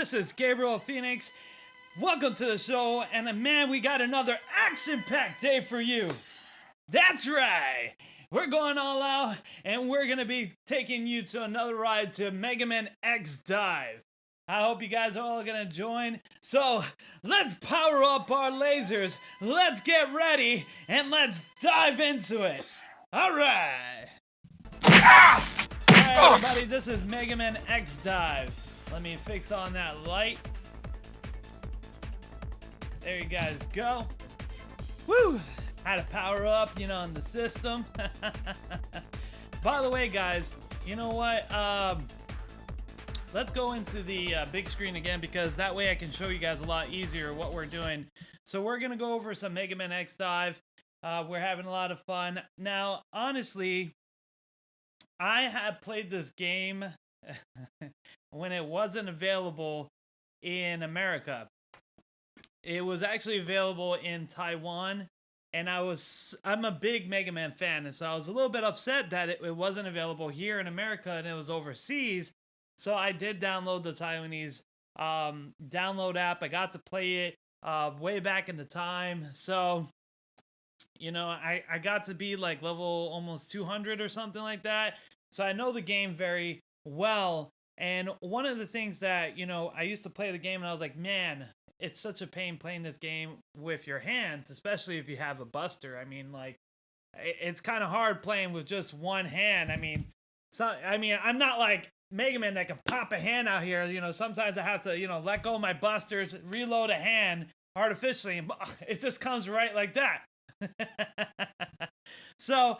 This is Gabriel Phoenix. Welcome to the show, and man, we got another action-packed day for you. That's right. We're going all out, and we're going to be taking you to another ride to Mega Man X DiVE. I hope you guys are all going to join. So, let's power up our lasers, let's get ready, and let's dive into it. All right. Alright, everybody, this is Mega Man X DiVE. Let me fix on that light. There you guys go. Woo! Had to power up, on the system. By the way, guys, you know what? Let's go into the big screen again, because that way I can show you guys a lot easier what we're doing. So we're going to go over some Mega Man X DiVE. We're having a lot of fun. Now, honestly, I have played this game when it wasn't available in America. It was actually available in Taiwan, and I'm a big Mega Man fan, and so I was a little bit upset that it wasn't available here in America and it was overseas. So I did download the Taiwanese download app. I got to play it way back in the time. So, I got to be like level almost 200 or something like that. So I know the game very well. And one of the things that, I used to play the game and I was like, man, it's such a pain playing this game with your hands, especially if you have a buster. I mean, like, it's kind of hard playing with just one hand. I'm not like Mega Man that can pop a hand out here. Sometimes I have to, let go of my busters, reload a hand artificially, and it just comes right like that. So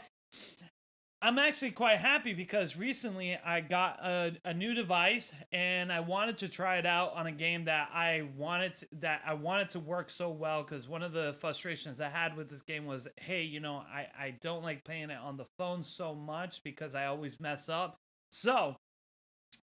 I'm actually quite happy because recently I got a new device and I wanted to try it out on a game that I wanted to work so well, because one of the frustrations I had with this game was, hey, I don't like playing it on the phone so much because I always mess up. So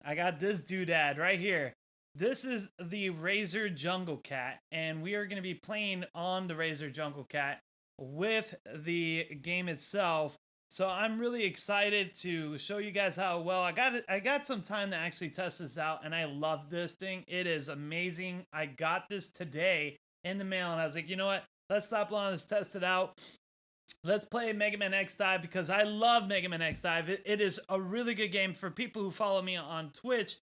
I got this doodad right here. This is the Razer Jungle Cat, and we are going to be playing on the Razer Jungle Cat with the game itself. So I'm really excited to show you guys how well I got some time to actually test this out, and I love this thing. It is amazing. I got this today in the mail, and I was like, you know what? Let's stop long. Let's test it out. Let's play Mega Man X DiVE because I love Mega Man X DiVE. It is a really good game. For people who follow me on Twitch,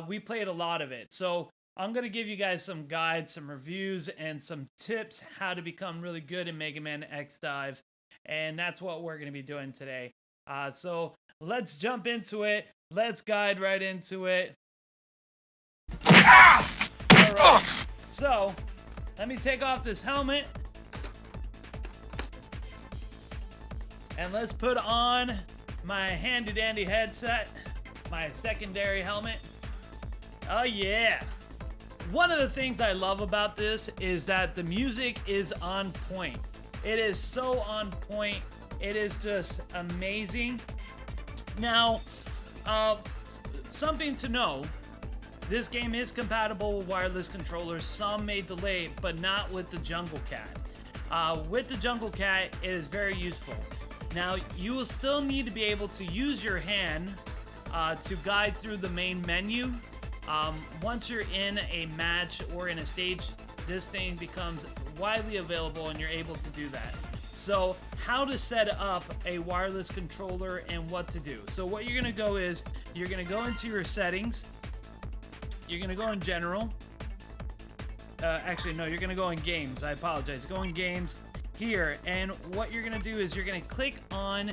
we played a lot of it. So I'm going to give you guys some guides, some reviews, and some tips how to become really good in Mega Man X DiVE. And that's what we're going to be doing today. So let's jump into it. Let's guide right into it. All right. So let me take off this helmet. And let's put on my handy dandy headset, my secondary helmet. Oh yeah. One of the things I love about this is that the music is on point. It is so on point. It is just amazing. Now, something to know. This game is compatible with wireless controllers. Some may delay, but not with the Jungle Cat. With the Jungle Cat, it is very useful. Now, you will still need to be able to use your hand to guide through the main menu. Once you're in a match or in a stage, this thing becomes widely available and you're able to do that. So how to set up a wireless controller and what to do. So what you're going to go is, you're going to go into your settings. You're going to go in general. Actually, no, you're going to go in games. I apologize. Go in games here. And what you're going to do is you're going to click on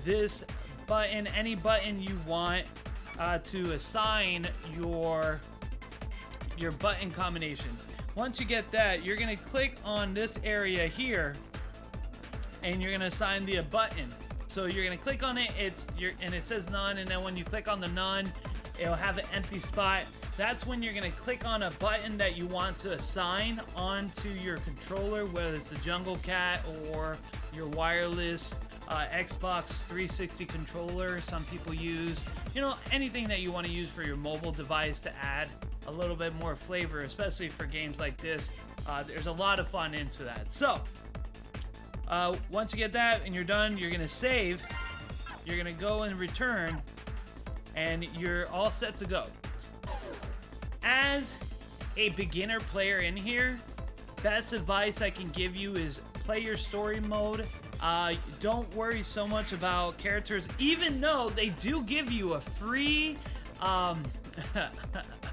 this button, any button you want to assign your button combination. Once you get that, you're going to click on this area here and you're going to assign the button. So you're going to click on it, and it says none, and then when you click on the none, it'll have an empty spot. That's when you're going to click on a button that you want to assign onto your controller, whether it's the Jungle Cat or your wireless Xbox 360 controller. Some people use, anything that you want to use for your mobile device to add a little bit more flavor, especially for games like this. There's a lot of fun into that. So once you get that and you're done, you're going to save. You're going to go and return, and you're all set to go. As a beginner player in here, best advice I can give you is play your story mode. Don't worry so much about characters, even though they do give you a free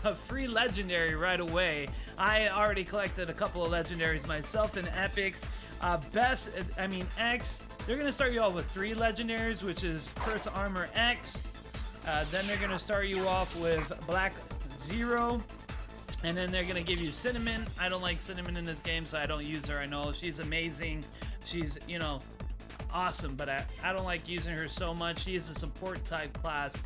a free legendary right away. I already collected a couple of legendaries myself in epics. X, they're gonna start you off with 3 legendaries, which is first armor X. Then they're gonna start you off with black 0. And then they're gonna give you Cinnamon. I don't like Cinnamon in this game, so I don't use her. I know she's amazing. She's, you know, awesome, but I don't like using her so much. She is a support type class.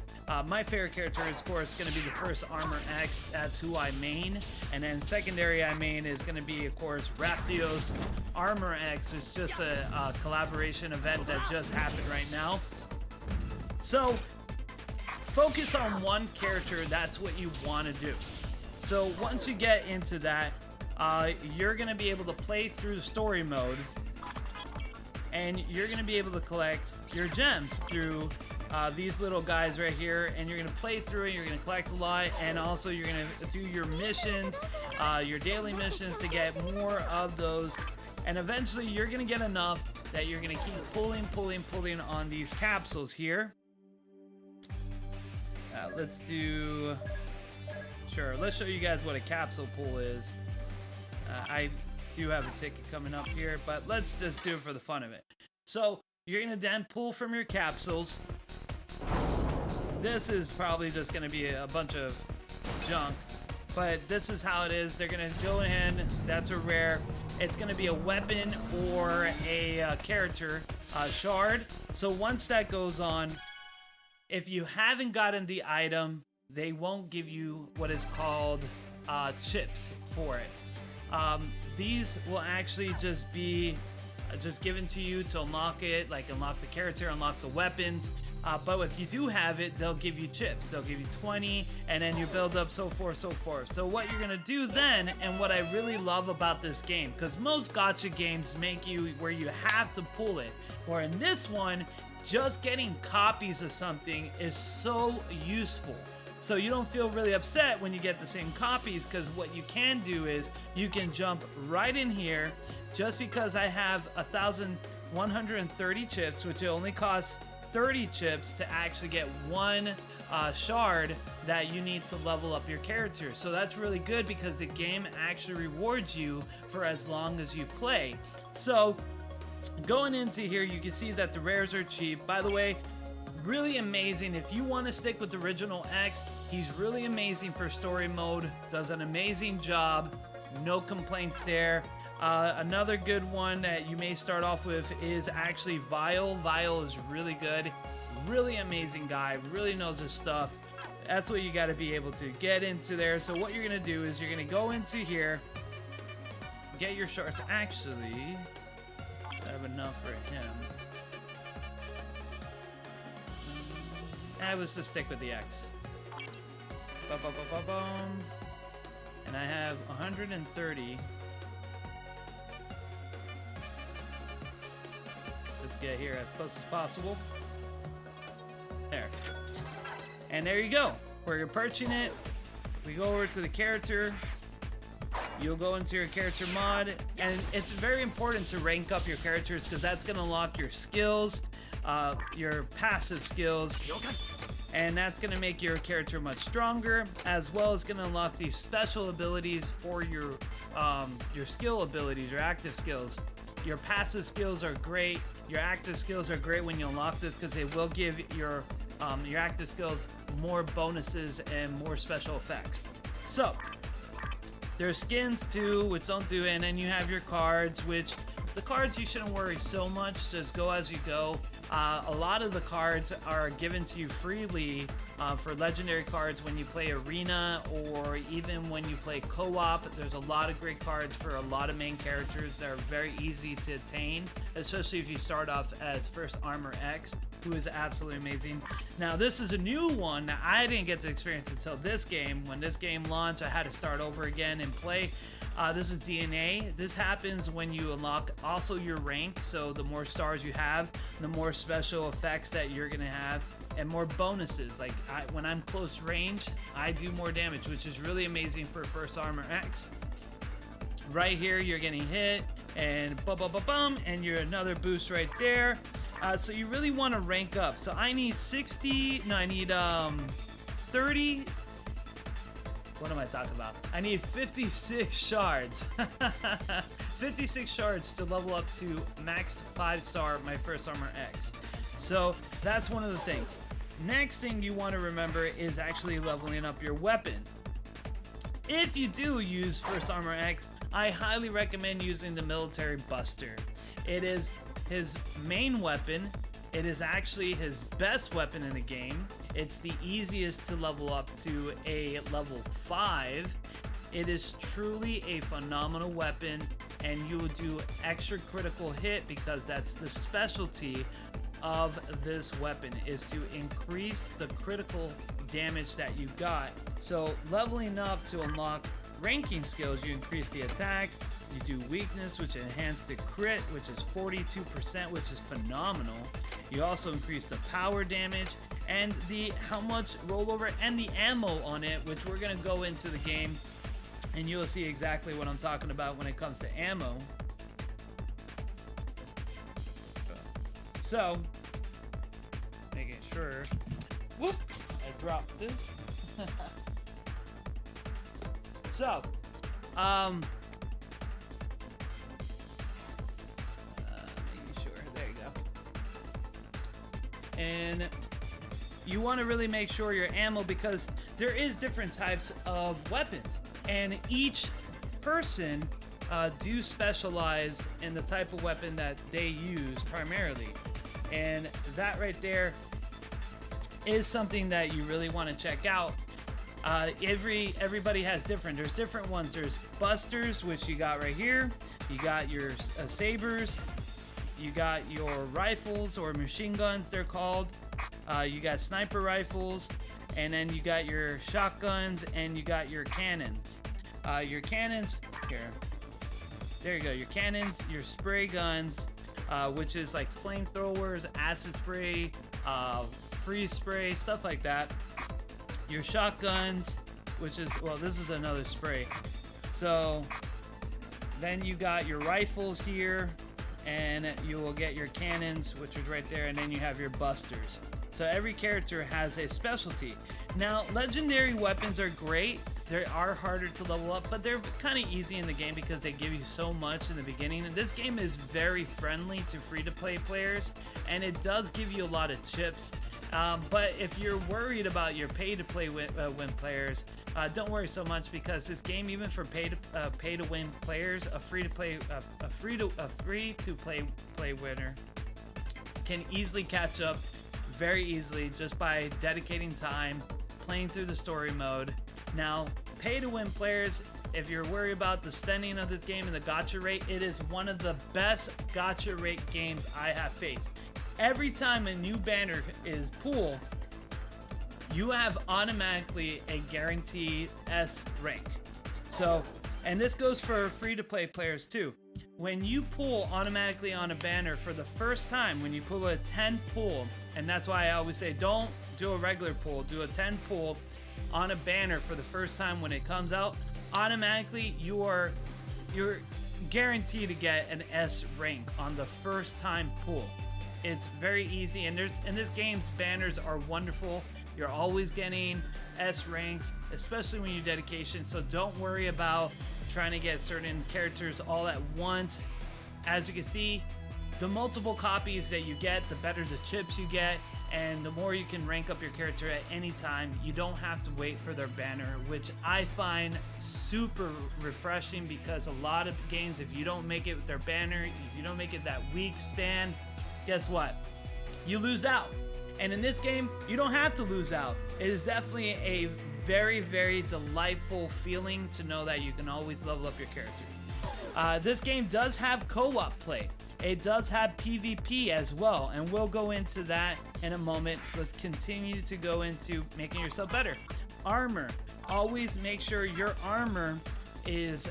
My favorite character, of course, is gonna be the first Armor X. That's who I main. And then secondary I main is gonna be, of course, Raphios. Armor X is just a collaboration event that just happened right now. So focus on one character. That's what you want to do. So once you get into that, you're going to be able to play through story mode, and you're going to be able to collect your gems through these little guys right here, and you're going to play through it, you're going to collect a lot, and also you're going to do your missions, your daily missions to get more of those, and eventually you're going to get enough that you're going to keep pulling on these capsules here. Let's do... Sure, let's show you guys what a capsule pull is. I do have a ticket coming up here, but let's just do it for the fun of it. So you're gonna then pull from your capsules. This is probably just gonna be a bunch of junk, but this is how it is. They're gonna go in, that's a rare. It's gonna be a weapon or a character shard. So once that goes on, if you haven't gotten the item, they won't give you what is called chips for it. These will actually just be given to you to unlock it, like unlock the character, unlock the weapons. But if you do have it, they'll give you chips. They'll give you 20, and then you build up so forth, so forth. So what you're gonna do then, and what I really love about this game, because most gacha games make you where you have to pull it, or in this one, just getting copies of something is so useful. So you don't feel really upset when you get the same copies, because what you can do is you can jump right in here. Just because I have 1,130 chips, which it only costs 30 chips to actually get one shard that you need to level up your character. So that's really good because the game actually rewards you for as long as you play. So going into here, you can see that the rares are cheap. By the way, really amazing. If you want to stick with the original X, he's really amazing for story mode. Does an amazing job. No complaints there. Another good one that you may start off with is actually Vile. Vile is really good. Really amazing guy. Really knows his stuff. That's what you got to be able to get into there. So what you're going to do is you're going to go into here, get your shards. Actually, I have enough for him. Let's just stick with the X. And I have 130. Let's get here as close as possible. There. And there you go. We're purchasing it. We go over to the character. You'll go into your character mod. And it's very important to rank up your characters because that's going to unlock your skills, your passive skills. And that's going to make your character much stronger, as well as going to unlock these special abilities for your skill abilities, your active skills. Your passive skills are great. Your active skills are great when you unlock this because they will give your active skills more bonuses and more special effects. So there's skins too, which don't do it, and then you have your cards, which the cards you shouldn't worry so much. Just go as you go. A lot of the cards are given to you freely for legendary cards when you play arena or even when you play co-op. There's a lot of great cards for a lot of main characters that are very easy to attain, especially if you start off as first Armor X, who is absolutely amazing. Now this is a new one that I didn't get to experience until this game. When this game launched, I had to start over again and play. This is DNA. This happens when you unlock also your rank. So the more stars you have, the more special effects that you're gonna have and more bonuses. Like when I'm close range, I do more damage, which is really amazing for First Armor X. Right here, you're getting hit, and bum, and you're another boost right there. So you really want to rank up. So I need 60, no, I need 30. What am I talking about? I need 56 shards. 56 shards to level up to max 5-star my First Armor X. So that's one of the things. Next thing you want to remember is actually leveling up your weapon. If you do use First Armor X, I highly recommend using the Military Buster. It is his main weapon. It is actually his best weapon in the game. It's the easiest to level up to a level 5. It is truly a phenomenal weapon, and you will do extra critical hit because that's the specialty of this weapon, is to increase the critical damage that you got. So leveling up to unlock ranking skills, you increase the attack, you do weakness, which enhances the crit, which is 42%, which is phenomenal. You also increase the power damage and the how much rollover and the ammo on it, which we're gonna go into the game and you'll see exactly what I'm talking about when it comes to ammo. So, making sure, whoop, I dropped this. So, making sure, there you go. And you want to really make sure your ammo, because there is different types of weapons, and each person do specialize in the type of weapon that they use primarily. And that right there is something that you really want to check out. Everybody has different. There's different ones. There's busters, which you got right here. You got your sabers. You got your rifles or machine guns, they're called. You got sniper rifles, and then you got your shotguns, and you got your cannons. Your cannons here. There you go. Your cannons, your spray guns, which is like flamethrowers, acid spray, freeze spray, stuff like that. Your shotguns, which is, well, this is another spray. So then you got your rifles here, and you will get your cannons, which is right there, and then you have your busters. So every character has a specialty. Now, legendary weapons are great. They are harder to level up, but they're kind of easy in the game because they give you so much in the beginning. And this game is very friendly to free-to-play players, and it does give you a lot of chips. But if you're worried about your pay-to-play win players, don't worry so much, because this game, even for pay-to-win players, a free-to-play winner can easily catch up very easily just by dedicating time, playing through the story mode. Now, pay-to-win players, if you're worried about the spending of this game and the gacha rate, it is one of the best gacha rate games I have faced. Every time a new banner is pulled, you have automatically a guaranteed S rank. So, and this goes for free-to-play players too. When you pull automatically on a banner for the first time, when you pull a 10 pull, and that's why I always say don't do a regular pull, do a 10 pull on a banner for the first time when it comes out, automatically you're guaranteed to get an S rank on the first time pull. It's very easy, and in this game's banners are wonderful. You're always getting S ranks, especially when you dedication, so don't worry about trying to get certain characters all at once. As you can see, the multiple copies that you get, the better the chips you get, and the more you can rank up your character at any time. You don't have to wait for their banner, which I find super refreshing, because a lot of games, if you don't make it with their banner, if you don't make it that week span, guess what? You lose out. And in this game, you don't have to lose out. It is definitely a very, very delightful feeling to know that you can always level up your characters. This game does have co-op play. It does have PvP as well, and we'll go into that in a moment. Let's continue to go into making yourself better. Armor. Always make sure your armor is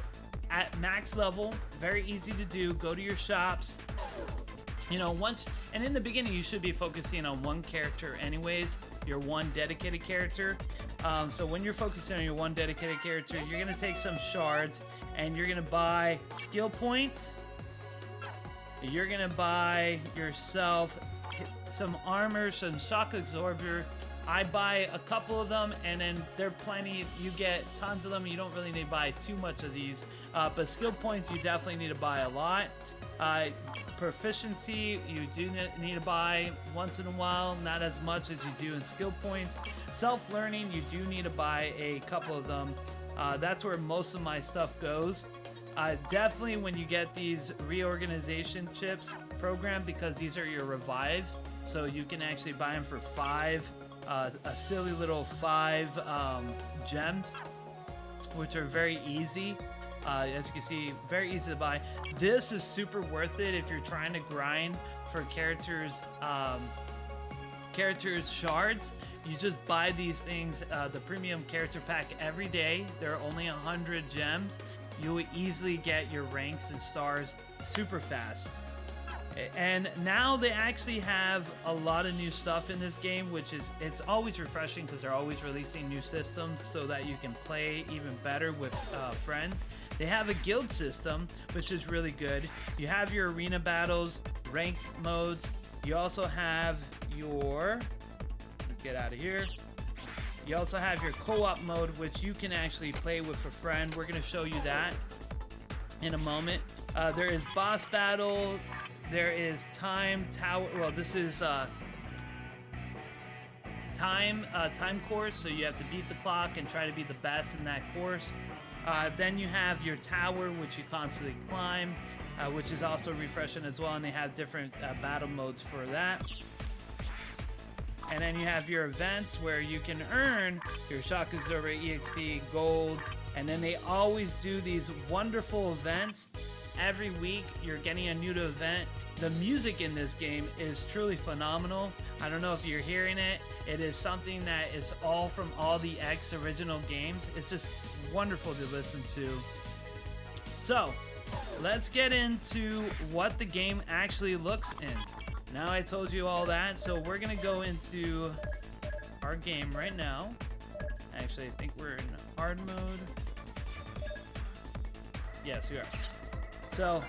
at max level. Very easy to do. Go to your shops. You know, once, And in the beginning, you should be focusing on one character anyways, your one dedicated character. So when you're focusing on your one dedicated character, you're going to take some shards and you're going to buy skill points. You're going to buy yourself some armor, some shock absorber. I buy a couple of them, and then they're plenty. You get tons of them. You don't really need to buy too much of these. But skill points, you definitely need to buy a lot. Proficiency, you do need to buy once in a while, not as much as you do in skill points. Self-learning, you do need to buy a couple of them. That's where most of my stuff goes. Definitely when you get these reorganization chips programmed, because these are your revives, so you can actually buy them for 5, a silly little 5 gems, which are very easy. As you can see, very easy to buy. This is super worth it if you're trying to grind for characters shards. You just buy these things, the premium character pack every day. There are only 100 gems. You will easily get your ranks and stars super fast. And now they actually have a lot of new stuff in this game, which is, it's always refreshing because they're always releasing new systems so that you can play even better with friends. They have a guild system, which is really good. You have your arena battles, ranked modes. You also have your, let's get out of here. You also have your co-op mode, which you can actually play with a friend. We're going to show you that in a moment. There is boss battle. There is time tower. Well, this is time course, so you have to beat the clock and try to be the best in that course. Then you have your tower, which you constantly climb, which is also refreshing as well, and they have different battle modes for that. And then you have your events where you can earn your shock absorber, EXP, gold, and then they always do these wonderful events. Every week you're getting a new event. The music in this game is truly phenomenal. I don't know if you're hearing it. It is something that is all from all the X original games. It's just wonderful to listen to. So let's get into what the game actually looks in. Now I told you all that, so we're gonna go into our game right now. Actually, I think we're in hard mode. Yes, we are. So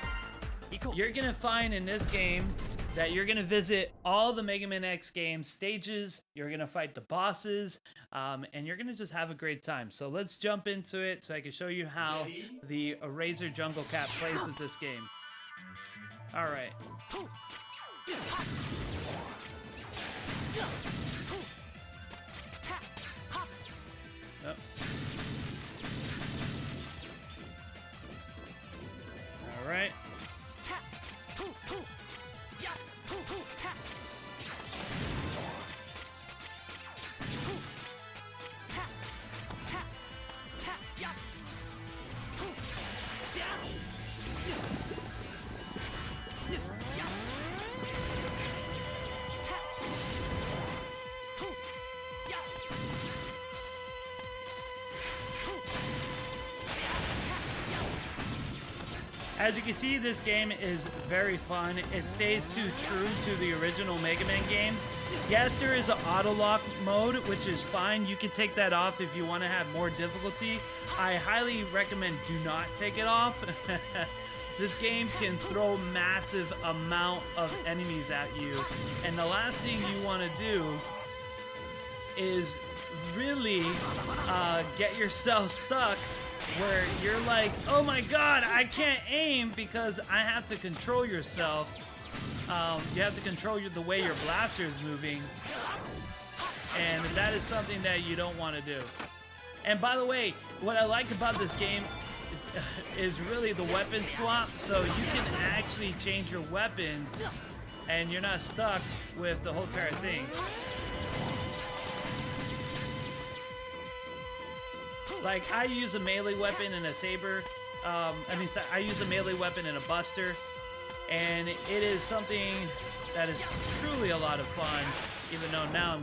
you're gonna find in this game that you're gonna visit all the Mega Man X games stages. You're gonna fight the bosses, and you're gonna just have a great time. So let's jump into it so I can show you how the Razer Jungle Cat plays with this game. All right. Oh. All right. As you can see, this game is very fun. It stays too true to the original Mega Man games. Yes, there is an auto lock mode, which is fine. You can take that off if you want to have more difficulty. I highly recommend do not take it off. This game can throw massive amount of enemies at you. And the last thing you want to do is really get yourself stuck where you're like, oh my god, I can't aim, because I have to control yourself. You have to control the way your blaster is moving, and that is something that you don't want to do. And by the way, what I like about this game is really the weapon swap, so you can actually change your weapons and you're not stuck with the whole entire thing. Like, I use a melee weapon and a saber. I use a melee weapon and a buster. And it is something that is truly a lot of fun. Even though now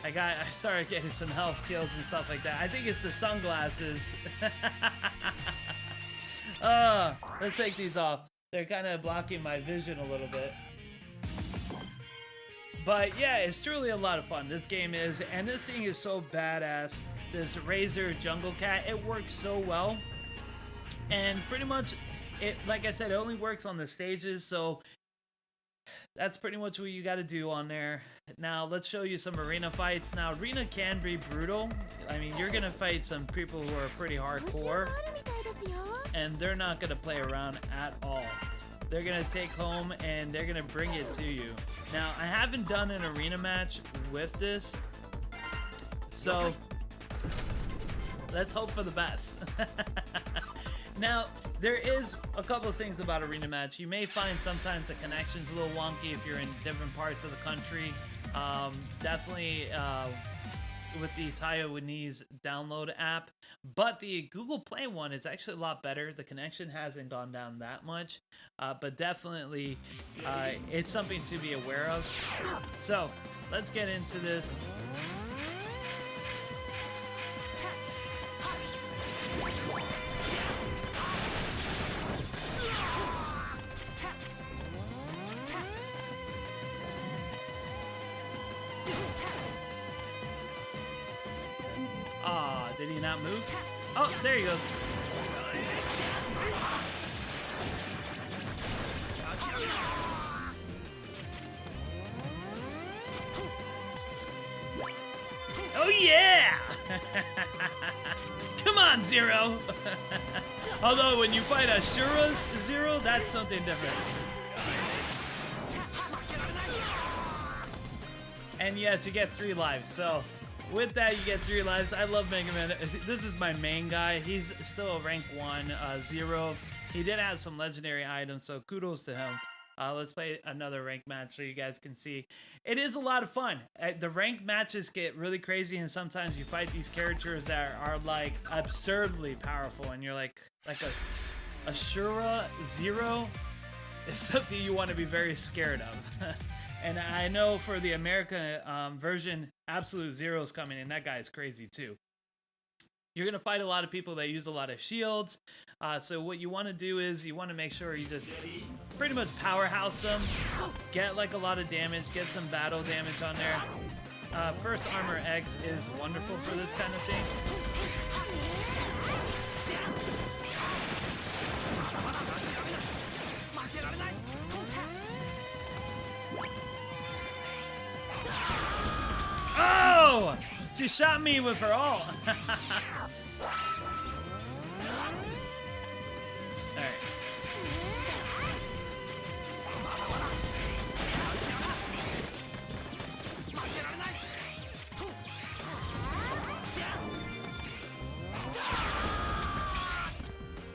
I started getting some health kills and stuff like that. I think it's the sunglasses. Let's take these off. They're kind of blocking my vision a little bit. But yeah, it's truly a lot of fun. This game is, and this thing is so badass. This Razer Jungle Cat, it works so well. And pretty much, it, like I said, it only works on the stages, so that's pretty much what you got to do on there. Now, let's show you some arena fights. Now, arena can be brutal. I mean, you're going to fight some people who are pretty hardcore, and they're not going to play around at all. They're going to take home, and they're going to bring it to you. Now, I haven't done an arena match with this, so let's hope for the best. Now, there is a couple of things about arena match. You may find sometimes the connection's a little wonky if you're in different parts of the country. Definitely with the Taiwanese download app. But the Google Play one is actually a lot better. The connection hasn't gone down that much. But definitely, it's something to be aware of. So, let's get into this. Ah, did he not move? Oh, there he goes. Oh yeah! Come on, Zero! Although when you fight Ashura's Zero, that's something different. And yes, you get 3 lives, so with that, you get 3 lives. I love Mega Man. This is my main guy. He's still a rank 1, Zero. He did have some legendary items, so kudos to him. Let's play another ranked match so you guys can see. It is a lot of fun. The ranked matches get really crazy, and sometimes you fight these characters that are like absurdly powerful, and you're like a Ashura Zero is something you want to be very scared of. And I know for the American version, Absolute Zero is coming, and that guy is crazy too. You're going to fight a lot of people that use a lot of shields. So what you want to do is you want to make sure you just pretty much powerhouse them. Get like a lot of damage. Get some battle damage on there. First Armor X is wonderful for this kind of thing. Oh! She shot me with her all. Alright.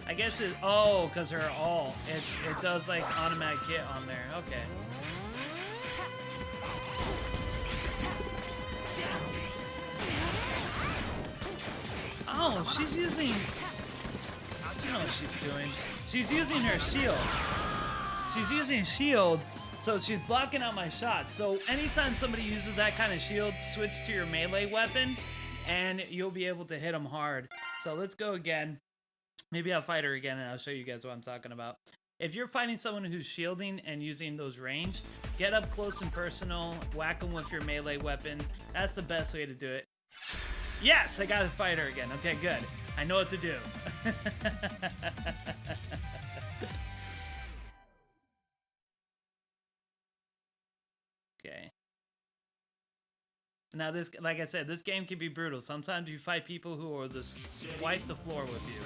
I guess it, oh, because her all. It does like automatic hit on there. Okay. Oh, she's using... I don't know what she's doing. She's using her shield. She's using shield, so she's blocking out my shot. So anytime somebody uses that kind of shield, switch to your melee weapon, and you'll be able to hit them hard. So let's go again. Maybe I'll fight her again, and I'll show you guys what I'm talking about. If you're fighting someone who's shielding and using those range, get up close and personal, whack them with your melee weapon. That's the best way to do it. Yes, I got to fight her again. Okay, good. I know what to do. Okay. Now this, like I said, this game can be brutal. Sometimes you fight people who will just wipe the floor with you.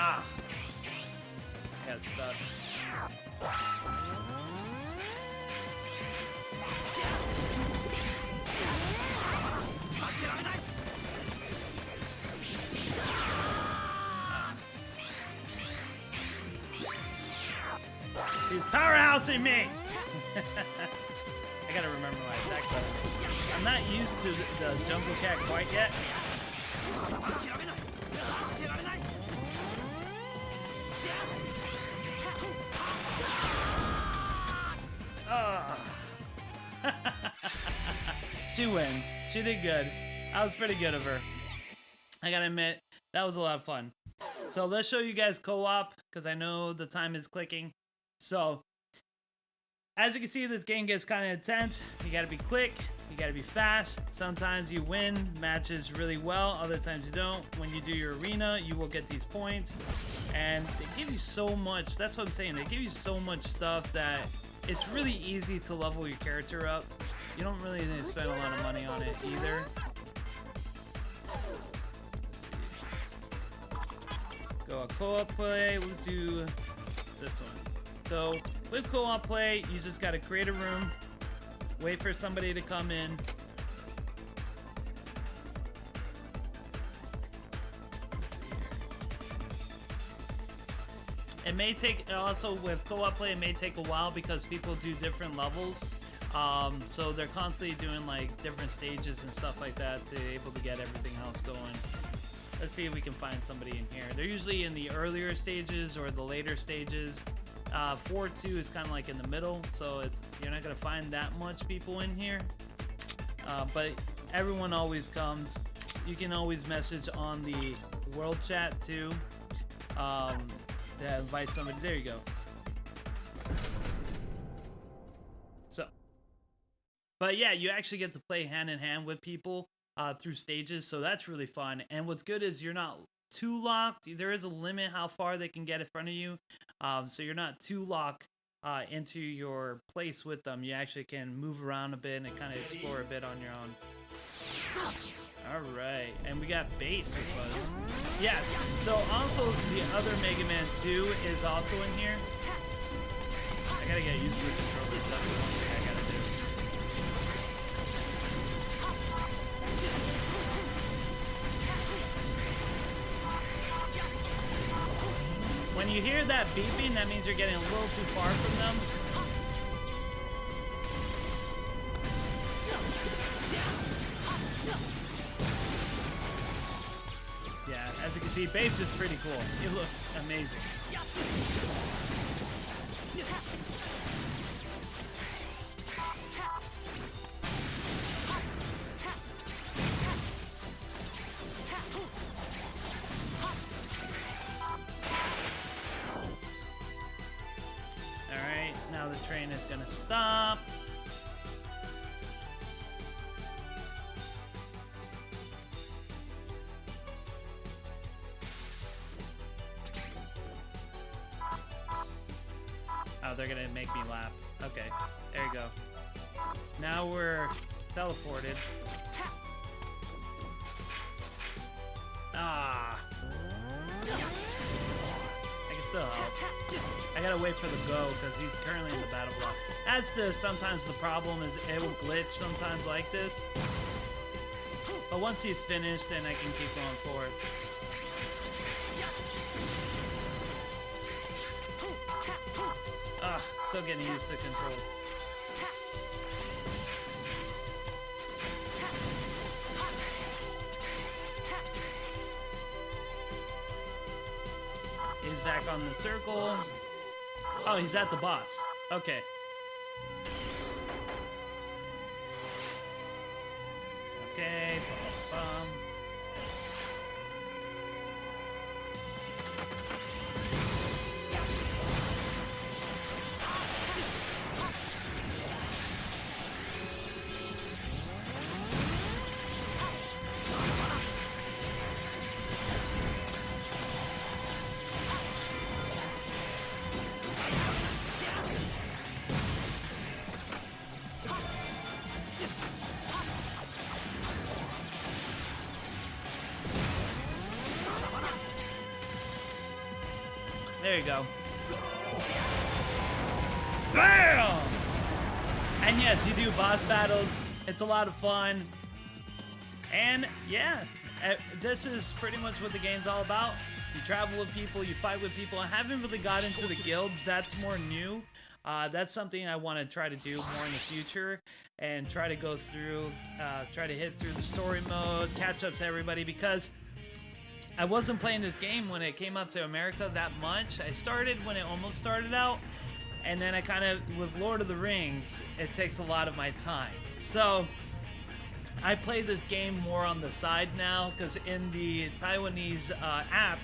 Ah! I got stuck. She's powerhousing me! I gotta remember my attack button. I'm not used to the Jungle Cat quite yet. She wins. She did good. That was pretty good of her. I gotta admit, that was a lot of fun. So let's show you guys co-op, because I know the time is clicking. So, as you can see, this game gets kind of intense. You gotta be quick, you gotta be fast. Sometimes you win matches really well, other times you don't. When you do your arena, you will get these points. And they give you so much, that's what I'm saying, they give you so much stuff that it's really easy to level your character up. You don't really need to spend a lot of money on it either. Go a co-op play. Let's do this one. So with co-op play, you just got to create a room, wait for somebody to come in. It may take, also with co-op play, it may take a while because people do different levels. So they're constantly doing like different stages and stuff like that to be able to get everything else going. Let's see if we can find somebody in here. They're usually in the earlier stages or the later stages. 4-2 is kind of like in the middle, so you're not gonna find that much people in here. But everyone always comes. You can always message on the world chat too to invite somebody. There you go. So, but yeah, you actually get to play hand in hand with people through stages, so that's really fun. And what's good is you're not too locked. There is a limit how far they can get in front of you, so you're not too locked into your place with them. You actually can move around a bit and kind of explore a bit on your own. All right, and we got bass with us. Yes, so also the other Mega Man 2 is also in here. I gotta get used to the controllers. That's the one thing I gotta do. When you hear that beeping, that means you're getting a little too far from them. Yeah, as you can see, bass is pretty cool. It looks amazing. Alright, now the train is gonna stop. Oh, they're gonna make me laugh. Okay, there you go. Now we're teleported. Ah. I can still help. I gotta wait for the go because he's currently in the battle block. That's sometimes the problem is it will glitch sometimes like this. But once he's finished, then I can keep going forward. Ah, still getting used to controls. He's back on the circle. Oh, he's at the boss. Okay. Okay. Bum. There you go. BAM! And yes, you do boss battles. It's a lot of fun. And yeah, this is pretty much what the game's all about. You travel with people, you fight with people. I haven't really got into the guilds. That's more new. That's something I want to try to do more in the future and try to go through, try to hit through the story mode, catch up to everybody, because I wasn't playing this game when it came out to America that much. I started when it almost started out, and then I kind of, with Lord of the Rings, it takes a lot of my time. So I play this game more on the side now, because in the Taiwanese app,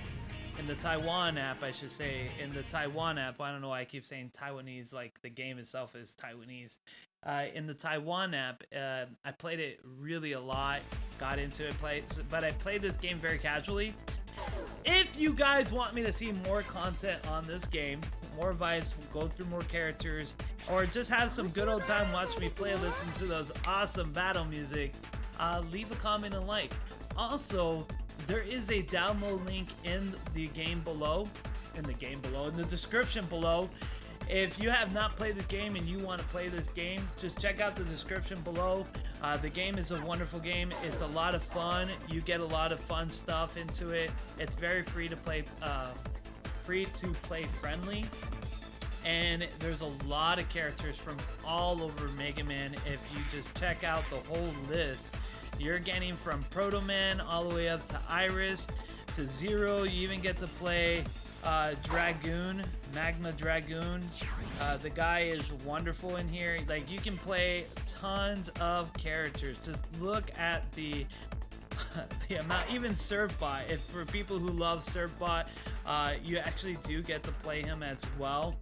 in the Taiwan app, I should say, in the Taiwan app, I don't know why I keep saying Taiwanese, like the game itself is Taiwanese. In the Taiwan app, I played it really a lot, got into it, but I played this game very casually. If you guys want me to see more content on this game, more advice, go through more characters, or just have some good old time watch me play, listen to those awesome battle music, leave a comment and like. Also, there is a download link in the game below, in the description below. If you have not played the game and you want to play this game, just check out the description below. The game is a wonderful game. It's a lot of fun. You get a lot of fun stuff into it. It's very free to play friendly. And there's a lot of characters from all over Mega Man. If you just check out the whole list, you're getting from Proto Man all the way up to Iris to Zero. You even get to play Dragoon, Magma Dragoon. The guy is wonderful in here. Like, you can play tons of characters. Just look at the amount. Even Surfbot. If for people who love Surfbot, you actually do get to play him as well.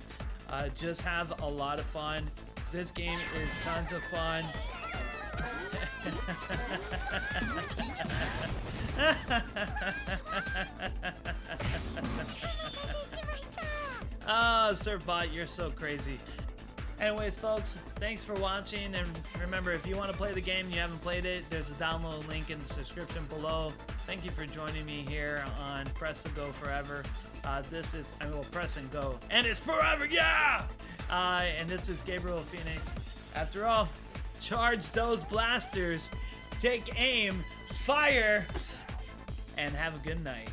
Just have a lot of fun. This game is tons of fun. Oh, Surfbot, you're so crazy. Anyways, folks, thanks for watching, and remember, if you want to play the game and you haven't played it, there's a download link in the description below. Thank you for joining me here on Press and Go Forever. This is, Press and Go, and it's forever, yeah! And this is Gabriel Phoenix. After all, charge those blasters, take aim, fire, and have a good night.